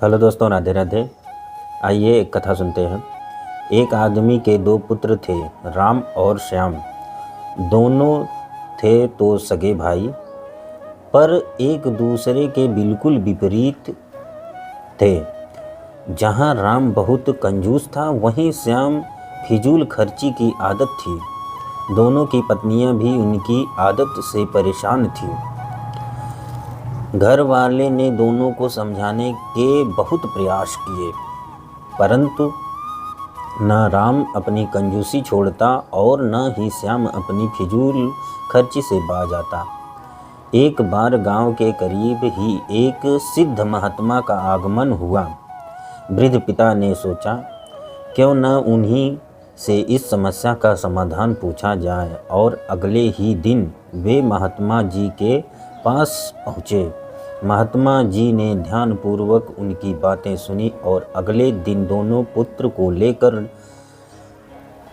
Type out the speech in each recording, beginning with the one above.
Hello दोस्तों, राधे राधे। आइए एक कथा सुनते हैं। एक आदमी के दो पुत्र थे, राम और श्याम। दोनों थे तो सगे भाई, पर एक दूसरे के बिल्कुल विपरीत थे। जहाँ राम बहुत कंजूस था, वहीं श्याम फिजूल खर्ची की आदत थी। दोनों की पत्नियां भी उनकी आदत से परेशान थीं। घर वाले ने दोनों को समझाने के बहुत प्रयास किए, परंतु न राम अपनी कंजूसी छोड़ता और न ही श्याम अपनी फिजूल खर्ची से बाज आता। एक बार गांव के करीब ही एक सिद्ध महात्मा का आगमन हुआ। वृद्ध पिता ने सोचा, क्यों न उन्हीं से इस समस्या का समाधान पूछा जाए, और अगले ही दिन वे महात्मा जी के पास पहुँचे। महात्मा जी ने ध्यानपूर्वक उनकी बातें सुनी और अगले दिन दोनों पुत्र को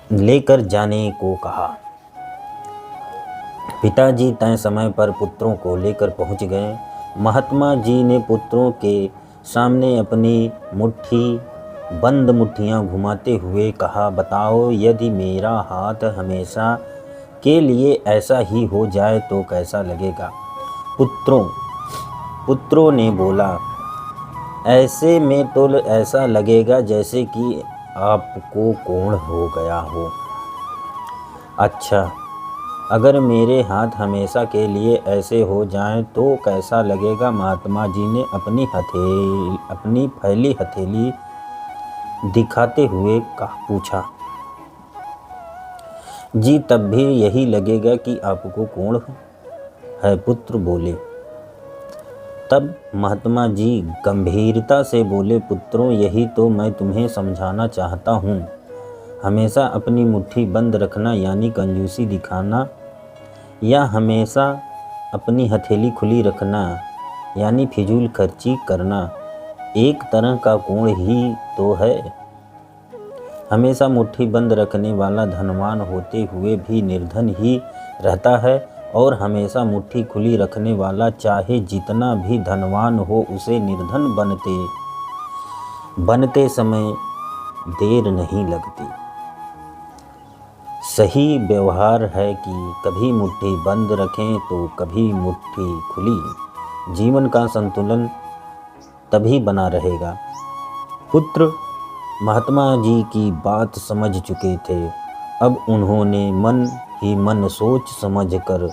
लेकर जाने को कहा। पिताजी तय समय पर पुत्रों को लेकर पहुंच गए। महात्मा जी ने पुत्रों के सामने अपनी बंद मुट्ठियां घुमाते हुए कहा, बताओ, यदि मेरा हाथ हमेशा के लिए ऐसा ही हो जाए तो कैसा लगेगा? पुत्रों ने बोला, ऐसे में तो ऐसा लगेगा जैसे कि आपको कोढ़ हो गया हो। अच्छा, अगर मेरे हाथ हमेशा के लिए ऐसे हो जाएं तो कैसा लगेगा? महात्मा जी ने अपनी फैली हथेली दिखाते हुए पूछा। जी, तब भी यही लगेगा कि आपको कोढ़ है, पुत्र बोले। तब महात्मा जी गंभीरता से बोले, पुत्रों, यही तो मैं तुम्हें समझाना चाहता हूँ। हमेशा अपनी मुट्ठी बंद रखना यानी कंजूसी दिखाना, या हमेशा अपनी हथेली खुली रखना यानी फिजूल खर्ची करना, एक तरह का कोढ़ ही तो है। हमेशा मुट्ठी बंद रखने वाला धनवान होते हुए भी निर्धन ही रहता है, और हमेशा मुट्ठी खुली रखने वाला चाहे जितना भी धनवान हो, उसे निर्धन बनते समय देर नहीं लगती। सही व्यवहार है कि कभी मुट्ठी बंद रखें तो कभी मुट्ठी खुली। जीवन का संतुलन तभी बना रहेगा। पुत्र महात्मा जी की बात समझ चुके थे। अब उन्होंने मन ही मन सोच समझ कर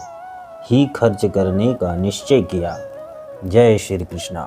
ही खर्च करने का निश्चय किया। जय श्री कृष्णा।